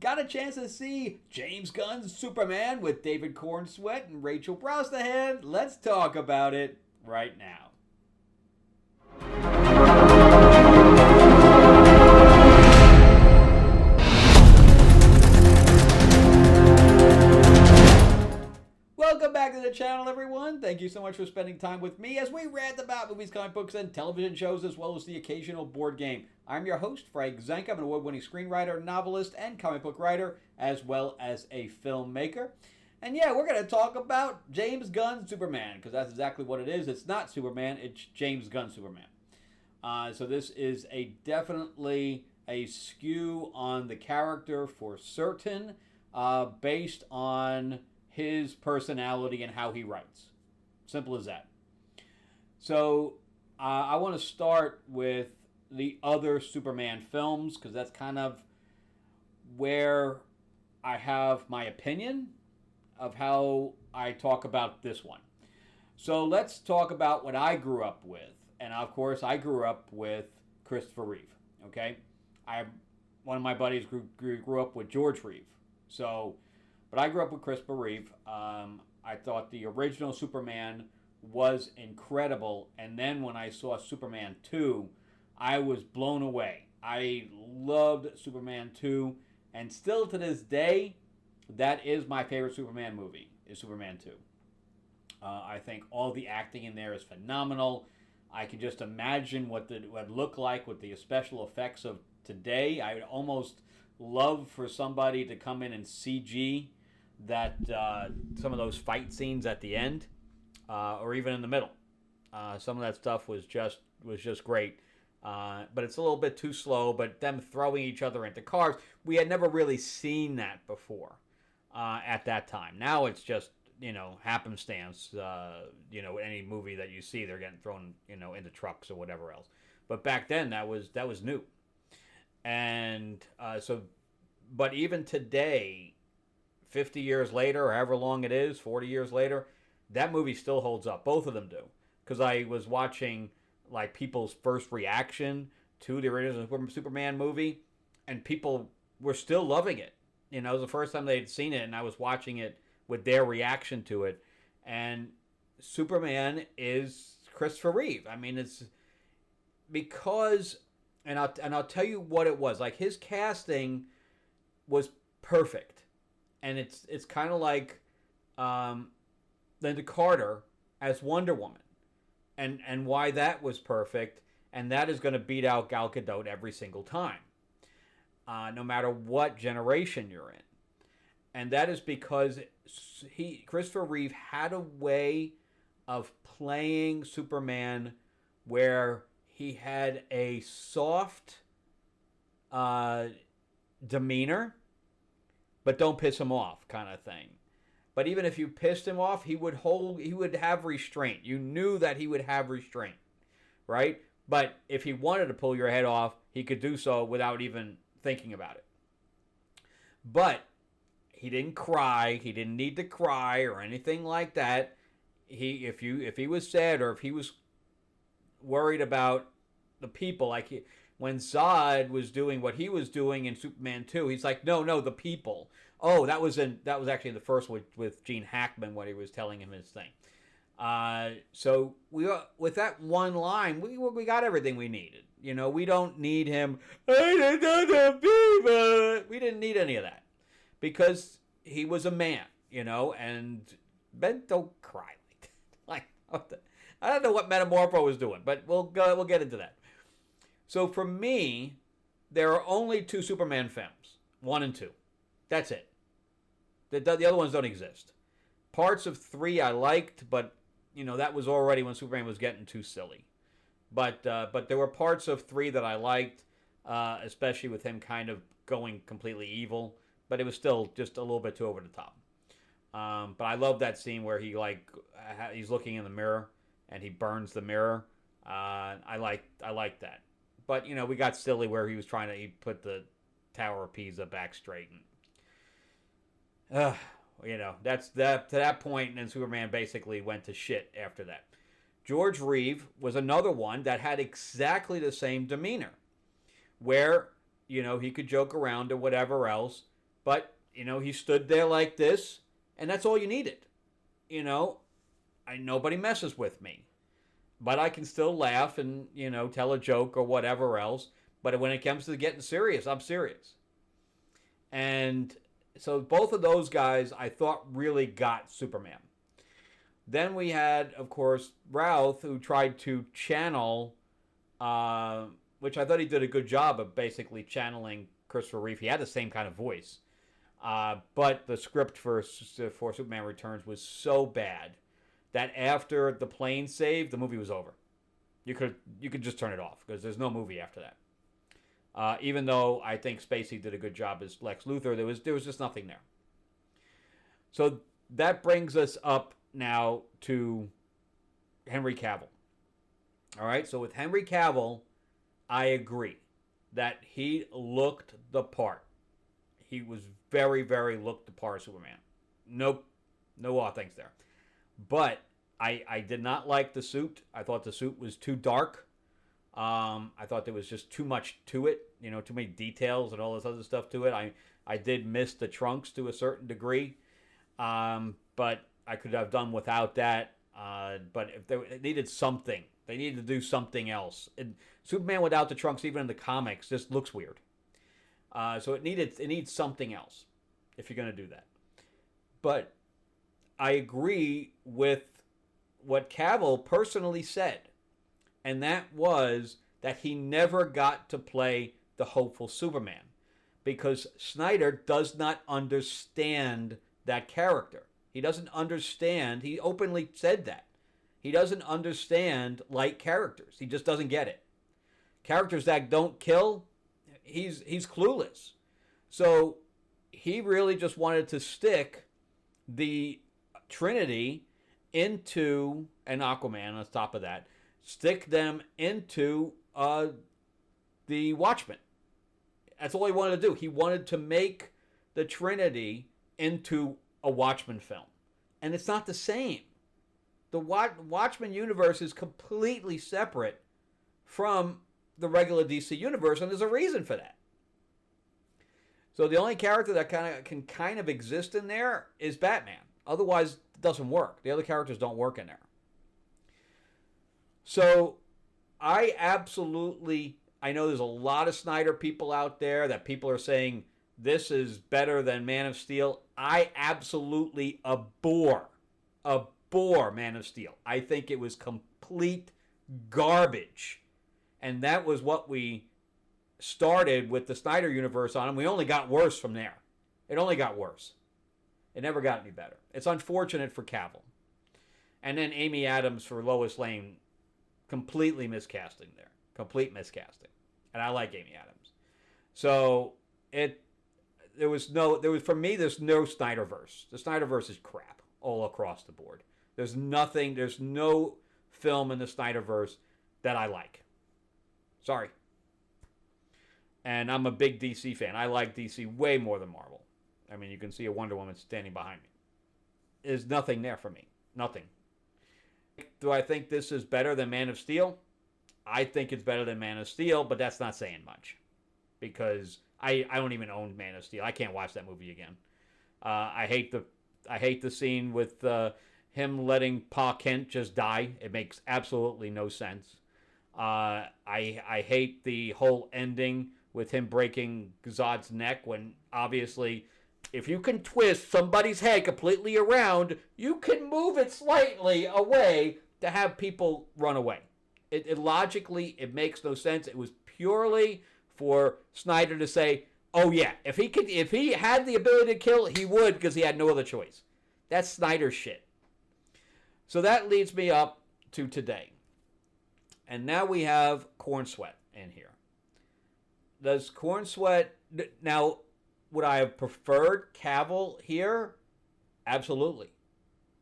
got a chance to see James Gunn's Superman with David Cornswet and Rachel Brosnahan. Let's talk about it right now. Welcome back to the channel, everyone. Thank you so much for spending time with me as we rant about movies, comic books, and television shows, as well as the occasional board game. I'm your host, Frank Zank. I'm an award-winning screenwriter, novelist, and comic book writer, as well as a filmmaker. And yeah, we're going to talk about James Gunn's Superman, because that's exactly what it is. It's not Superman, it's James Gunn's Superman. So this is definitely a skew on the character for certain, based on his personality and how he writes. Simple as that. So I want to start with the other Superman films, because that's kind of where I have my opinion of how I talk about this one. So let's talk about what I grew up with. And of course, I grew up with Christopher Reeve. Okay, one of my buddies grew up with George Reeve. But I grew up with Christopher Reeve. I thought the original Superman was incredible. And then when I saw Superman 2, I was blown away. I loved Superman 2. And still to this day, that is my favorite Superman movie, is Superman 2. I think all the acting in there is phenomenal. I can just imagine what it would look like with the special effects of today. I would almost love for somebody to come in and CG that some of those fight scenes at the end, or even in the middle. Some of that stuff was just great. But it's a little bit too slow. But them throwing each other into cars, we had never really seen that before at that time. Now it's just, happenstance. Any movie that you see, they're getting thrown, into trucks or whatever else. But back then, that was new. And but even today, 50 years later, or however long it is, 40 years later, that movie still holds up. Both of them do. Because I was watching like people's first reaction to the original Superman movie, and people were still loving it. It was the first time they'd seen it, and I was watching it with their reaction to it. And Superman is Christopher Reeve. I mean, it's because, and I'll tell you what it was. Like, his casting was perfect. And it's kind of like Linda Carter as Wonder Woman. And why that was perfect. And that is going to beat out Gal Gadot every single time. No matter what generation you're in. And that is because Christopher Reeve had a way of playing Superman where he had a soft demeanor, but don't piss him off kind of thing. But even if you pissed him off, he would have restraint. You knew that he would have restraint, right? But if he wanted to pull your head off, he could do so without even thinking about it. But he didn't cry. He didn't need to cry or anything like that. If he was sad or if he was worried about the people, when Zod was doing what he was doing in Superman 2, he's like, no, the people. Oh, that was actually the first with Gene Hackman when he was telling him his thing. So with that one line, we got everything we needed. We don't need him. We didn't need any of that because he was a man, and men don't cry like that. I don't know what Metamorpho was doing, but we'll get into that. So for me, there are only 2 Superman films, 1 and 2. That's it. The other ones don't exist. Parts of 3 I liked, but that was already when Superman was getting too silly. But there were parts of 3 that I liked, especially with him kind of going completely evil. But it was still just a little bit too over the top. But I love that scene where he's looking in the mirror and he burns the mirror. I like that. But we got silly where he put the Tower of Pisa back straight. And, that's that to that point, and then Superman basically went to shit after that. George Reeve was another one that had exactly the same demeanor, where he could joke around or whatever else, But, he stood there like this, and that's all you needed. Nobody messes with me. But I can still laugh and, tell a joke or whatever else. But when it comes to getting serious, I'm serious. And so both of those guys, I thought, really got Superman. Then we had, of course, Routh, who tried to channel, which I thought he did a good job of basically channeling Christopher Reeve. He had the same kind of voice. But the script for Superman Returns was so bad that after the plane saved, the movie was over. You could just turn it off because there's no movie after that. Even though I think Spacey did a good job as Lex Luthor, there was just nothing there. So that brings us up now to Henry Cavill. All right, so with Henry Cavill, I agree that he looked the part. He was very, very looked the part of Superman. No things there. But I did not like the suit. I thought the suit was too dark. I thought there was just too much to it. Too many details and all this other stuff to it. I did miss the trunks to a certain degree. But I could have done without that. But if it needed something, they needed to do something else. And Superman without the trunks, even in the comics, just looks weird. So it needs something else if you're going to do that. But I agree with what Cavill personally said, and that was that he never got to play the hopeful Superman because Snyder does not understand that character. He doesn't understand. He openly said that. He doesn't understand light characters. He just doesn't get it. Characters that don't kill, he's clueless. So he really just wanted to stick the Trinity into, and Aquaman on top of that, stick them into the Watchmen. That's all he wanted to do. He wanted to make the Trinity into a Watchmen film. And it's not the same. The Watchmen universe is completely separate from the regular DC universe, and there's a reason for that. So the only character that can kind of exist in there is Batman. Otherwise, it doesn't work. The other characters don't work in there. So I know there's a lot of Snyder people out there that people are saying this is better than Man of Steel. I absolutely abhor Man of Steel. I think it was complete garbage. And that was what we started with the Snyder Universe on, and we only got worse from there. It only got worse. It never got any better. It's unfortunate for Cavill. And then Amy Adams for Lois Lane, completely miscasting there. Complete miscasting. And I like Amy Adams. So for me, there's no Snyderverse. The Snyderverse is crap all across the board. There's no film in the Snyderverse that I like. Sorry. And I'm a big DC fan. I like DC way more than Marvel. I mean, you can see a Wonder Woman standing behind me. There's nothing there for me. Nothing. Do I think this is better than Man of Steel? I think it's better than Man of Steel, but that's not saying much. Because I don't even own Man of Steel. I can't watch that movie again. I hate the scene with him letting Pa Kent just die. It makes absolutely no sense. I hate the whole ending with him breaking Zod's neck when obviously if you can twist somebody's head completely around, you can move it slightly away to have people run away. It logically, it makes no sense. It was purely for Snyder to say, oh yeah, if he had the ability to kill, he would because he had no other choice. That's Snyder shit. So that leads me up to today. And now we have Cornswet in here. Does Cornswet... Now, would I have preferred Cavill here? Absolutely.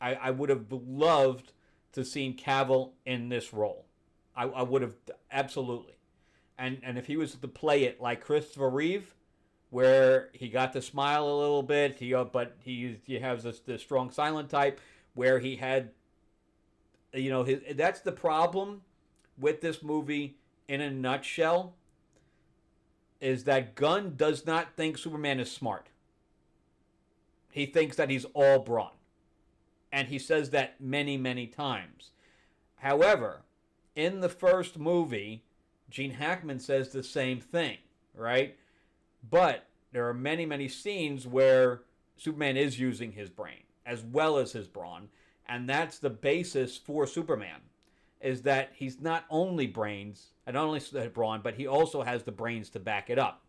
I would have loved to seen Cavill in this role. I would have... Absolutely. And if he was to play it like Christopher Reeve, where he got to smile a little bit, but he has this strong silent type, where he had... that's the problem with this movie in a nutshell, is that Gunn does not think Superman is smart. he thinks that he's all brawn. And he says that many, many times. However, in the first movie, Gene Hackman says the same thing, right? But there are many, many scenes where Superman is using his brain as well as his brawn. And that's the basis for Superman, is that he's not only brains, and not only brawn, but he also has the brains to back it up.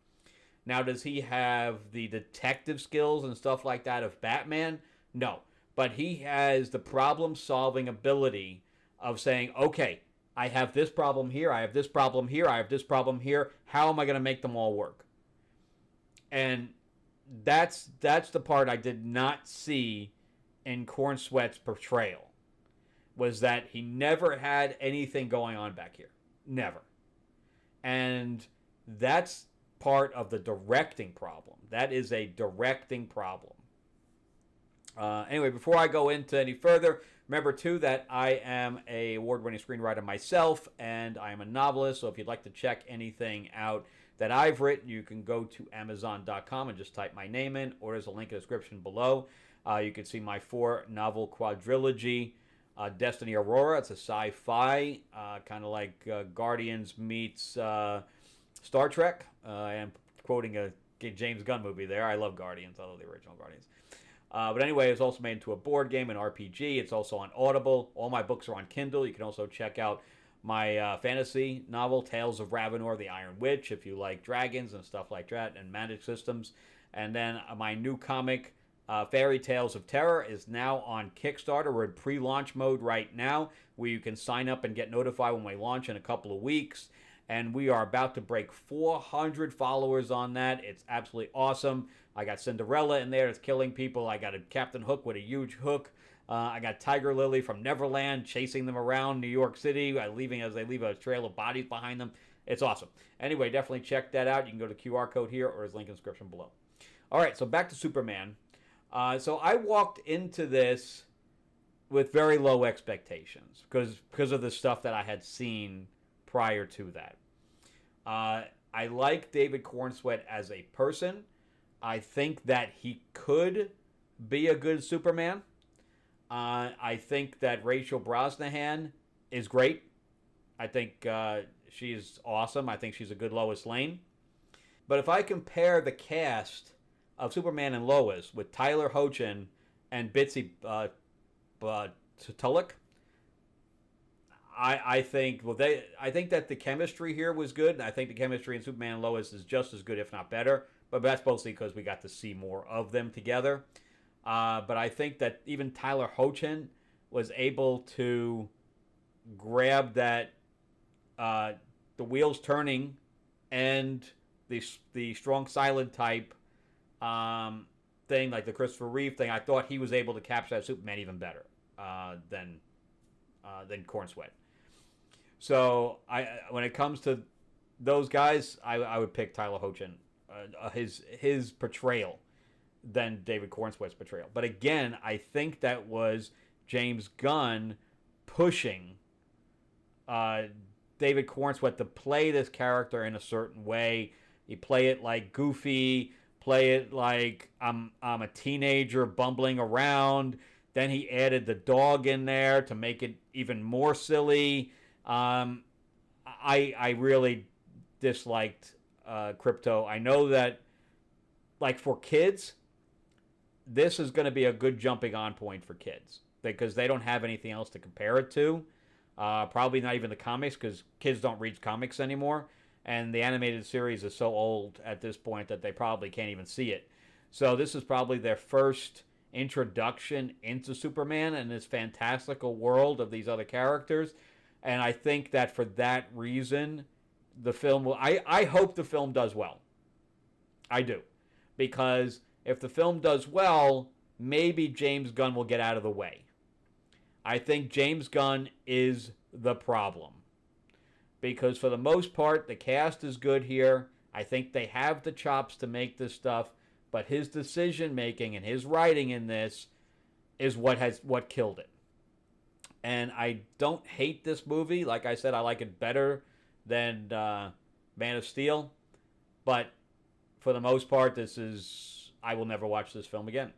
Now, does he have the detective skills and stuff like that of Batman? No. But he has the problem-solving ability of saying, okay, I have this problem here, I have this problem here, I have this problem here. How am I going to make them all work? And that's the part I did not see in Cornswet's portrayal, was that he never had anything going on back here. Never. And that's part of the directing problem. That is a directing problem. Anyway, before I go into any further, remember, too, that I am a award-winning screenwriter myself, and I am a novelist, so if you'd like to check anything out that I've written, you can go to Amazon.com and just type my name in, or there's a link in the description below. You can see my 4-novel quadrilogy, Destiny Aurora. It's a sci-fi, kind of like Guardians meets Star Trek. I am quoting a James Gunn movie there. I love Guardians. I love the original Guardians. But anyway, it's also made into a board game, an RPG. It's also on Audible. All my books are on Kindle. You can also check out my fantasy novel, Tales of Ravenor, the Iron Witch, if you like dragons and stuff like that, and magic systems. And then my new comic, Fairy Tales of Terror, is now on Kickstarter. We're in pre-launch mode right now, where you can sign up and get notified when we launch in a couple of weeks. And we are about to break 400 followers on that. It's absolutely awesome. I got Cinderella in there that's killing people. I got a Captain Hook with a huge hook. I got Tiger Lily from Neverland chasing them around New York City, as they leave a trail of bodies behind them. It's awesome. Anyway, definitely check that out. You can go to the QR code here, or his link in the description below. All right, so back to Superman. So I walked into this with very low expectations because of the stuff that I had seen prior to that. I like David Cornswet as a person. I think that he could be a good Superman. I think that Rachel Brosnahan is great. I think she's awesome. I think she's a good Lois Lane. But if I compare the cast of Superman and Lois with Tyler Hoechlin and Bitsy Tulloch, I think that the chemistry here was good. I think the chemistry in Superman and Lois is just as good, if not better. But that's mostly because we got to see more of them together. But I think that even Tyler Hoechlin was able to grab that the wheels turning and the strong silent type thing, like the Christopher Reeve thing. I thought he was able to capture that Superman even better than Cornswet. So when it comes to those guys, I would pick Tyler Hoechlin, his portrayal, than David Cornswet's portrayal. But again, I think that was James Gunn pushing David Cornswet to play this character in a certain way. He play it like goofy, play it like I'm a teenager bumbling around. Then he added the dog in there to make it even more silly. I really disliked Crypto. I know that, like, for kids, this is going to be a good jumping on point for kids because they don't have anything else to compare it to. Probably not even the comics, because kids don't read comics anymore. And the animated series is so old at this point that they probably can't even see it. So this is probably their first introduction into Superman and this fantastical world of these other characters. And I think that for that reason, the film will... I hope the film does well. I do. Because if the film does well, maybe James Gunn will get out of the way. I think James Gunn is the problem. Because for the most part, the cast is good here. I think they have the chops to make this stuff. But his decision-making and his writing in this is what killed it. And I don't hate this movie. Like I said, I like it better than Man of Steel. But for the most part, I will never watch this film again.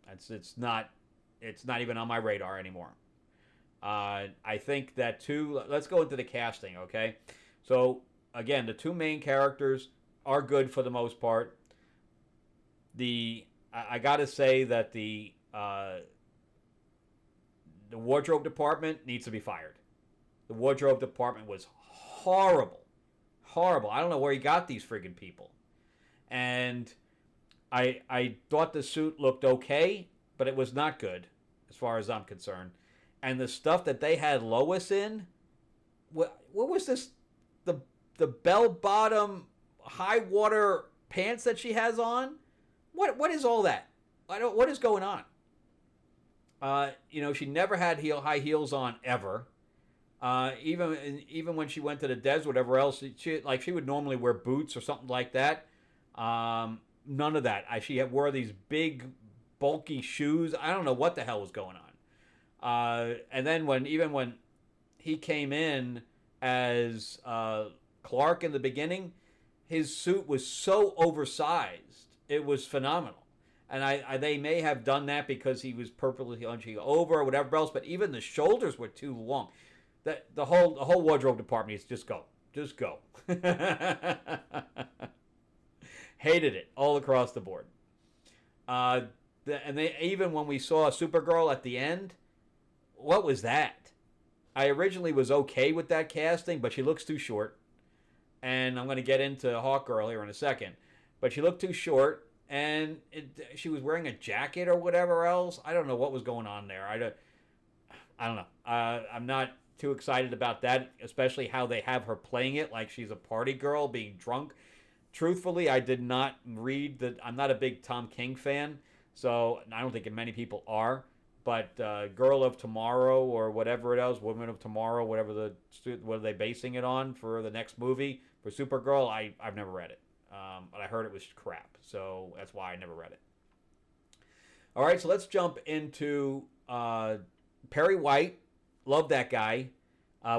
It's not even on my radar anymore. I think that too. Let's go into the casting, okay? So again, the two main characters are good for the most part. I gotta say that the wardrobe department needs to be fired. The wardrobe department was horrible, horrible. I don't know where he got these friggin' people. And I thought the suit looked okay, but it was not good as far as I'm concerned. And the stuff that they had Lois in, what was this? The bell bottom high water pants that she has on? What is all that? What is going on? She never had high heels on ever. Even when she went to the desert, whatever else, she would normally wear boots or something like that. None of that. She wore these big, bulky shoes. I don't know what the hell was going on. And then when he came in as Clark in the beginning, his suit was so oversized. It was phenomenal. And they may have done that because he was purposely hunching over or whatever else. But even the shoulders were too long. The whole wardrobe department needs to just go. Hated it all across the board. And they even when we saw Supergirl at the end, what was that? I originally was okay with that casting, but she looks too short. And I'm going to get into Hawkgirl here in a second, but she looked too short. And she was wearing a jacket or whatever else. I don't know what was going on there. I don't know. I'm not too excited about that, especially how they have her playing it like she's a party girl being drunk. Truthfully, I did not read that. I'm not a big Tom King fan, so I don't think many people are. But Girl of Tomorrow or whatever it is, Woman of Tomorrow, what are they basing it on for the next movie for Supergirl? I've never read it. But I heard it was crap, so that's why I never read it. All right, so let's jump into Perry White. Love that guy.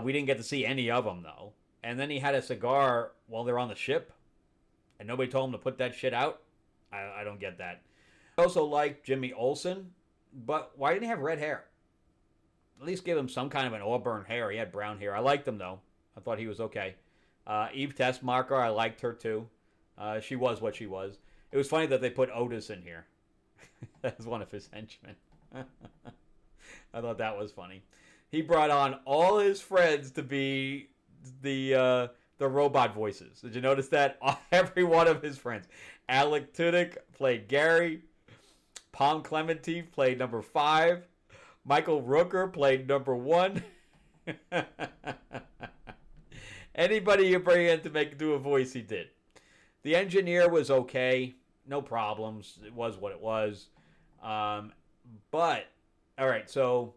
We didn't get to see any of them, though. And then he had a cigar while they're on the ship, and nobody told him to put that shit out. I don't get that. I also like Jimmy Olsen, but why didn't he have red hair? At least give him some kind of an auburn hair. He had brown hair. I liked him, though. I thought he was okay. Eve Tessmacher, I liked her, too. She was what she was. It was funny that they put Otis in here as one of his henchmen. I thought that was funny. He brought on all his friends to be the robot voices. Did you notice that? Every one of his friends. Alec Tudyk played Gary. Palm Clemente played number 5. Michael Rooker played number 1. Anybody you bring in to do a voice, he did. The engineer was okay. No problems. It was what it was. But, all right, so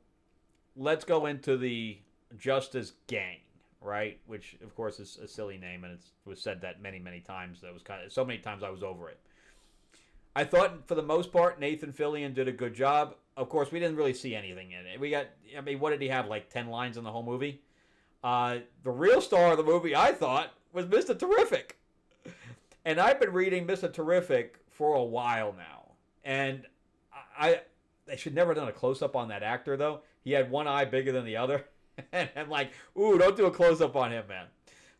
let's go into the Justice Gang, right? Which, of course, is a silly name, and it was said that many, many times. That was so many times I was over it. I thought, for the most part, Nathan Fillion did a good job. Of course, we didn't really see anything in it. What did he have, like 10 lines in the whole movie? The real star of the movie, I thought, was Mr. Terrific. And I've been reading Mr. Terrific for a while now. And they should never have done a close-up on that actor, though. He had one eye bigger than the other. And I'm like, ooh, don't do a close-up on him, man.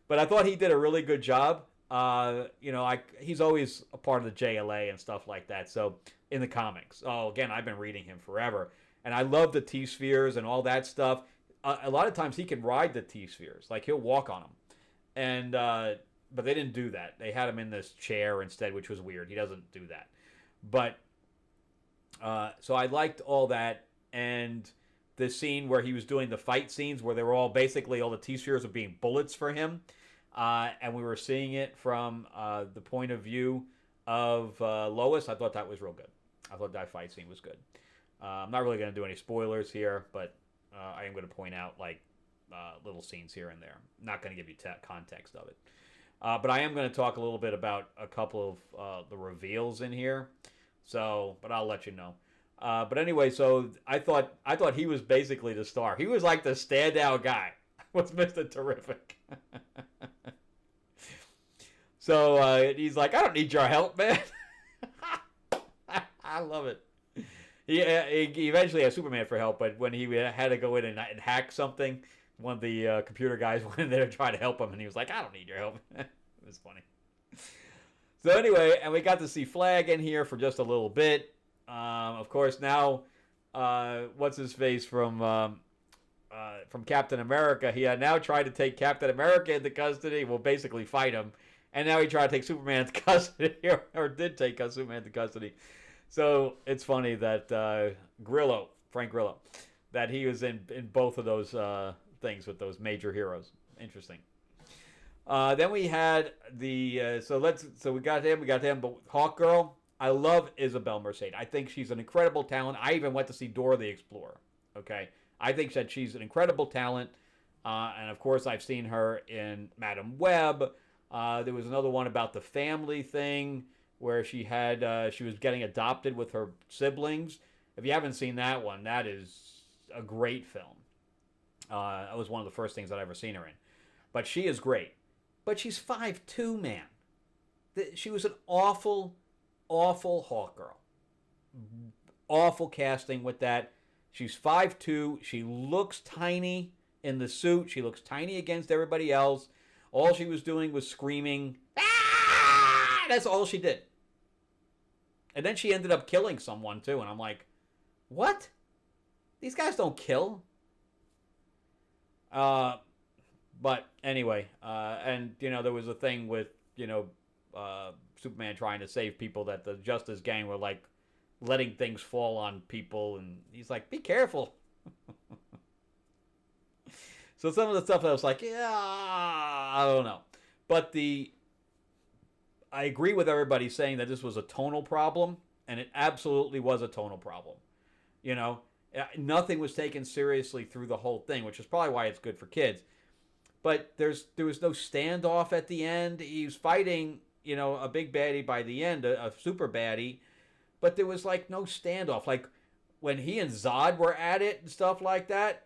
But I thought he did a really good job. He's always a part of the JLA and stuff like that. So, in the comics. Oh, again, I've been reading him forever. And I love the T-spheres and all that stuff. A lot of times he can ride the T-spheres. Like, he'll walk on them. And, but they didn't do that. They had him in this chair instead, which was weird. He doesn't do that. But, so I liked all that. And the scene where he was doing the fight scenes where they were all basically, all the T-spheres were being bullets for him. And we were seeing it from the point of view of Lois. I thought that was real good. I thought that fight scene was good. I'm not really going to do any spoilers here, but I am going to point out like little scenes here and there. I'm not going to give you context of it. But I am going to talk a little bit about a couple of the reveals in here. So, but I'll let you know. But anyway, so I thought he was basically the star. He was like the standout guy. Was Mr. Terrific. So he's like, I don't need your help, man. I love it. he eventually had Superman for help, but when he had to go in and hack something, one of the computer guys went in there to try to help him, and he was like, "I don't need your help." It was funny. So anyway, and we got to see Flag in here for just a little bit. Of course, now what's his face from Captain America? He had now tried to take Captain America into custody. Well, basically fight him, and now he tried to take Superman into custody, or did take Superman into custody. So it's funny that Frank Grillo, that he was in both of those things with those major heroes. Interesting. Then we had the so we got him, but Hawkgirl, I love Isabel Merced. I think she's an incredible talent. I even went to see Dora the Explorer. Okay, I think that she's an incredible talent, and of course I've seen her in Madam Web. There was another one about the family thing where she was getting adopted with her siblings. If you haven't seen that one, that is a great film. That was one of the first things that I've ever seen her in. But she is great. But she's 5'2", man. She was an awful, awful Hawkgirl. Awful casting with that. She's 5'2". She looks tiny in the suit. She looks tiny against everybody else. All she was doing was screaming. Ah! That's all she did. And then she ended up killing someone, too. And I'm like, what? These guys don't kill. But anyway, and, there was a thing with, Superman trying to save people that the Justice Gang were, like, letting things fall on people. And he's like, be careful. So some of the stuff I was like, yeah, I don't know. But I agree with everybody saying that this was a tonal problem, and it absolutely was a tonal problem. Nothing was taken seriously through the whole thing, which is probably why it's good for kids. But there was no standoff at the end. He was fighting, a big baddie by the end, a super baddie, but there was like no standoff. Like when he and Zod were at it and stuff like that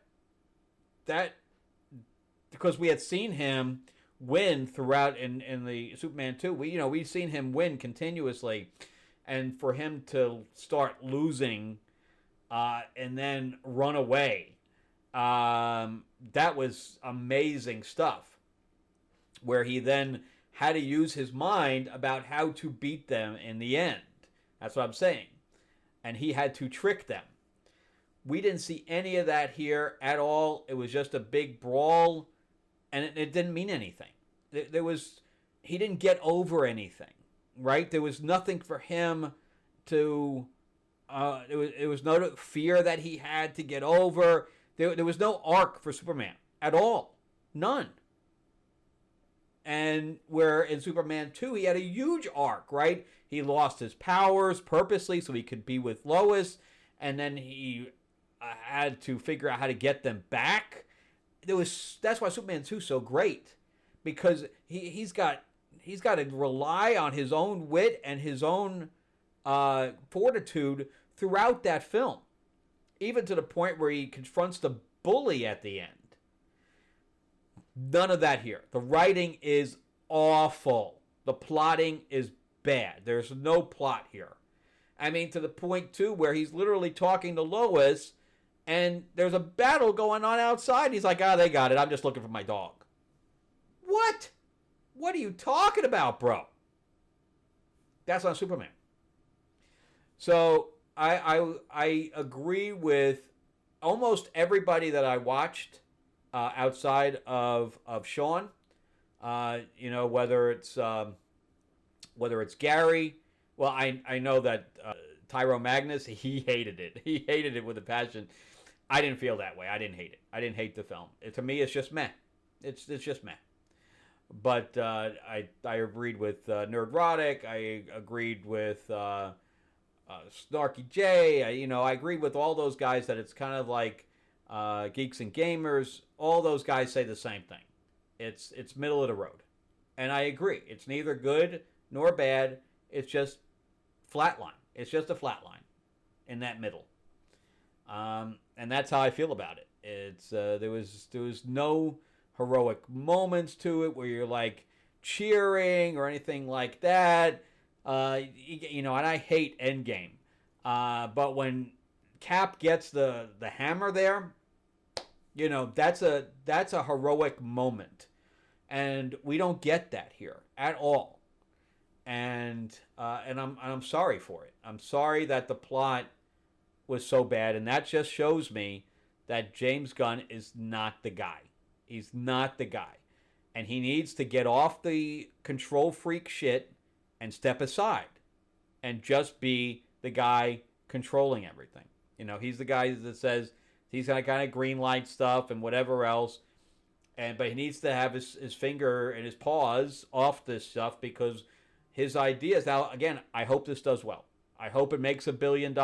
because we had seen him win throughout in the Superman 2. We've seen him win continuously, and for him to start losing and then run away, that was amazing stuff, where he then had to use his mind about how to beat them in the end. That's what I'm saying. And he had to trick them. We didn't see any of that here at all. It was just a big brawl, and it didn't mean anything. He didn't get over anything, right? There was nothing for him to, it was no fear that he had to get over. There was no arc for Superman at all. None. And where in Superman 2, he had a huge arc, right? He lost his powers purposely so he could be with Lois, and then he had to figure out how to get them back. That's why Superman 2 is so great, because he's got to rely on his own wit and his own fortitude throughout that film, even to the point where he confronts the bully at the end. None of that here. The writing is awful. The plotting is bad. There's no plot here. I mean, to the point, too, where he's literally talking to Lois, and there's a battle going on outside. He's like, they got it. I'm just looking for my dog. What? What are you talking about, bro? That's not Superman. So I agree with almost everybody that I watched outside of Sean. Whether it's Gary. Well, I know that Tyro Magnus, he hated it. He hated it with a passion. I didn't feel that way. I didn't hate it. I didn't hate the film. To me, it's just meh. It's just meh. But I agreed with Nerdrotic. I agreed with Snarky J. I agreed with all those guys that it's kind of like Geeks and Gamers. All those guys say the same thing. It's middle of the road. And I agree. It's neither good nor bad. It's just flatline. It's just a flatline in that middle. And that's how I feel about it. It's there was no heroic moments to it where you're like cheering or anything like that. And I hate Endgame. But when Cap gets the hammer there, that's a heroic moment, and we don't get that here at all. And I'm sorry for it. I'm sorry that the plot was so bad, and that just shows me that James Gunn is not the guy. He's not the guy, and he needs to get off the control freak shit and step aside, and just be the guy controlling everything. He's the guy that says he's gonna kind of green light stuff and whatever else, but he needs to have his finger and his paws off this stuff, because his ideas. Now, again, I hope this does well. I hope it makes $1 billion.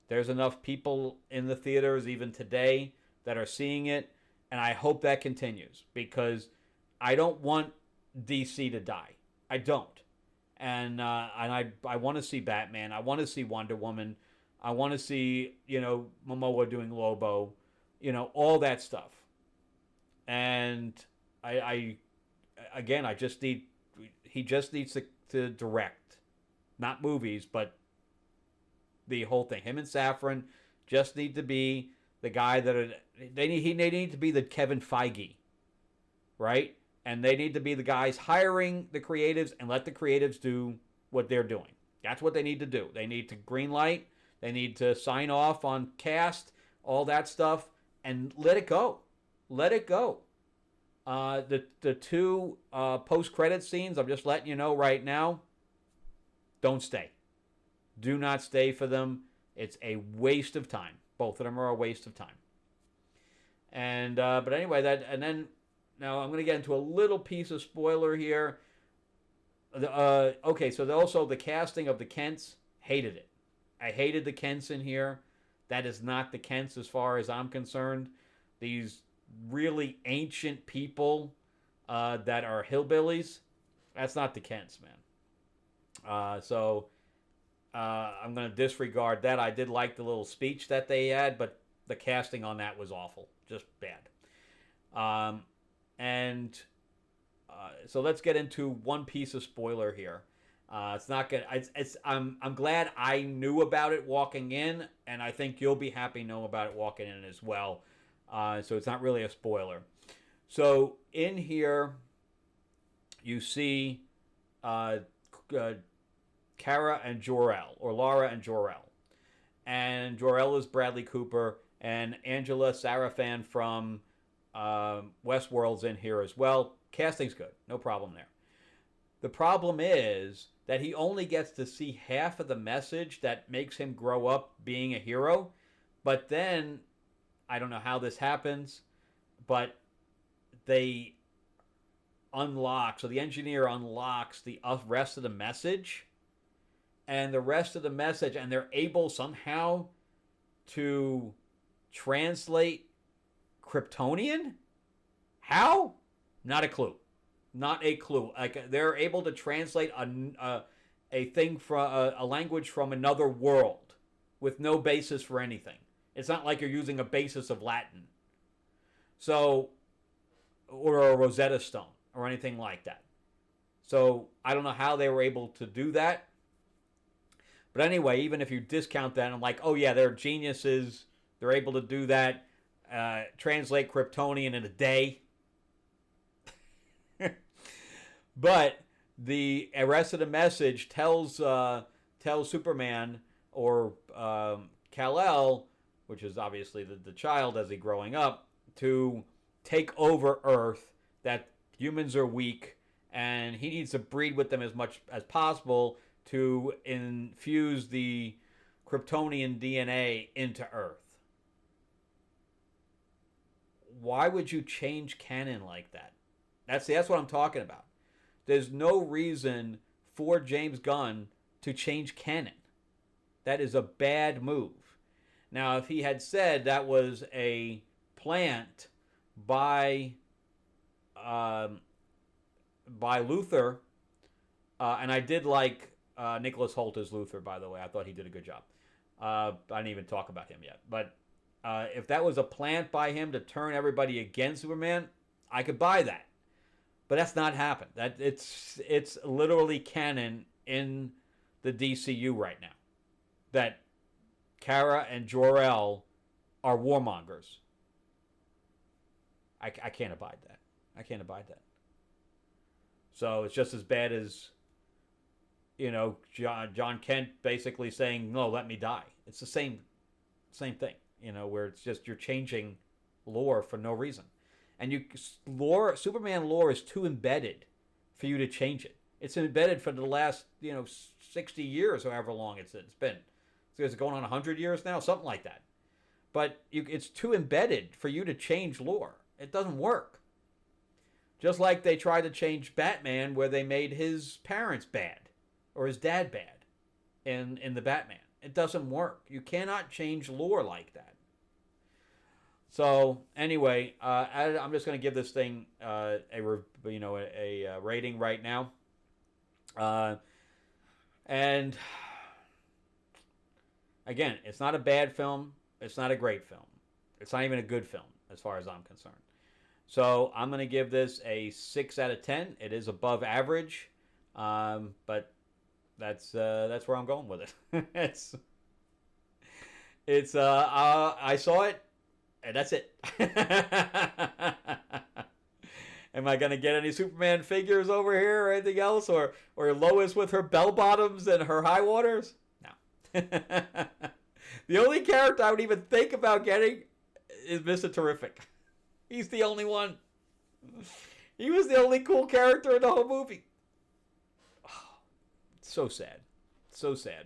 There's enough people in the theaters even today that are seeing it, and I hope that continues, because I don't want DC to die. I don't. And I want to see Batman. I want to see Wonder Woman. I want to see, Momoa doing Lobo, all that stuff. And I just need, he just needs to direct, not movies, but the whole thing. Him and Safran just need to be the guy they need to be the Kevin Feige, right? And they need to be the guys hiring the creatives and let the creatives do what they're doing. That's what they need to do. They need to green light. They need to sign off on cast, all that stuff, and let it go. Let it go. The two post-credit scenes, I'm just letting you know right now, don't stay. Do not stay for them. It's a waste of time. Both of them are a waste of time. And but anyway, now I'm going to get into a little piece of spoiler here. Okay, so also the casting of the Kents, hated it. I hated the Kents in here. That is not the Kents as far as I'm concerned. These really ancient people that are hillbillies, that's not the Kents, man. So I'm going to disregard that. I did like the little speech that they had, but the casting on that was awful. Just bad. So let's get into one piece of spoiler here. It's not good. I'm glad I knew about it walking in, and I think you'll be happy to know about it walking in as well. So it's not really a spoiler. So in here, you see Kara and Jor-El, or Lara and Jor-El. And Jor-El is Bradley Cooper, and Angela Sarafan from Westworld's in here as well. Casting's good. No problem there. The problem is that he only gets to see half of the message that makes him grow up being a hero. But then, I don't know how this happens, but they unlock, so the engineer unlocks the rest of the message, and the rest of the message, and they're able somehow to translate Kryptonian? How? Not a clue. Not a clue. Like, they're able to translate a thing from a language from another world with no basis for anything. It's not like you're using a basis of Latin. So, or a Rosetta Stone or anything like that. So, I don't know how they were able to do that. But anyway, even if you discount that, I'm like, oh yeah, they're geniuses. They're able to do that. Translate Kryptonian in a day. But the rest of the message tells Superman or Kal-El, which is obviously the child as he's growing up, to take over Earth, that humans are weak, and he needs to breed with them as much as possible to infuse the Kryptonian DNA into Earth. Why would you change canon like that? That's what I'm talking about. There's no reason for James Gunn to change canon. That is a bad move. Now, if he had said that was a plant by Luthor, and I did like Nicholas Hoult as Luthor, by the way. I thought he did a good job. I didn't even talk about him yet. But if that was a plant by him to turn everybody against Superman, I could buy that. But that's not happened. It's literally canon in the DCU right now. That Kara and Jor-El are warmongers. I can't abide that. I can't abide that. So it's just as bad as, John Kent basically saying, no, let me die. It's the same thing, where it's just you're changing lore for no reason. And Superman lore is too embedded for you to change it. It's embedded for the last, 60 years, however long it's been. So it's going on 100 years now, something like that. But it's too embedded for you to change lore. It doesn't work. Just like they tried to change Batman, where they made his parents bad or his dad bad in the Batman. It doesn't work. You cannot change lore like that. So anyway, I'm just going to give this thing a rating right now. And again, it's not a bad film. It's not a great film. It's not even a good film as far as I'm concerned. So I'm going to give this a 6 out of 10. It is above average, but that's where I'm going with it. I saw it, and that's it. Am I going to get any Superman figures over here or anything else? Or Lois with her bell bottoms and her high waters? No. The only character I would even think about getting is Mr. Terrific. He's the only one. He was the only cool character in the whole movie. Oh, so sad. So sad.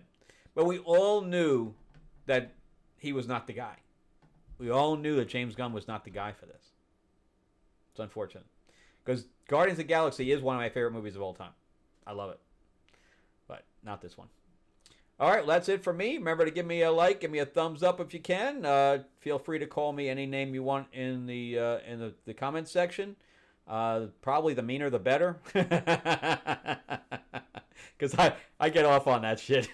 But we all knew that he was not the guy. We all knew that James Gunn was not the guy for this. It's unfortunate. Because Guardians of the Galaxy is one of my favorite movies of all time. I love it. But not this one. All right, well, that's it for me. Remember to give me a like, give me a thumbs up if you can. Feel free to call me any name you want in the comments section. Probably the meaner the better. Because I get off on that shit.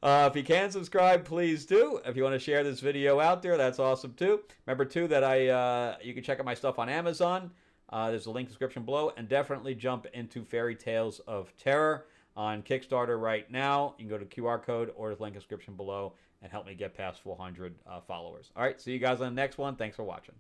If you can subscribe, please do. If you want to share this video out there, that's awesome too. Remember too that you can check out my stuff on Amazon. There's a link in the description below. And definitely jump into Fairy Tales of Terror on Kickstarter right now. You can go to the QR code or the link in the description below and help me get past 400 followers. All right, see you guys on the next one. Thanks for watching.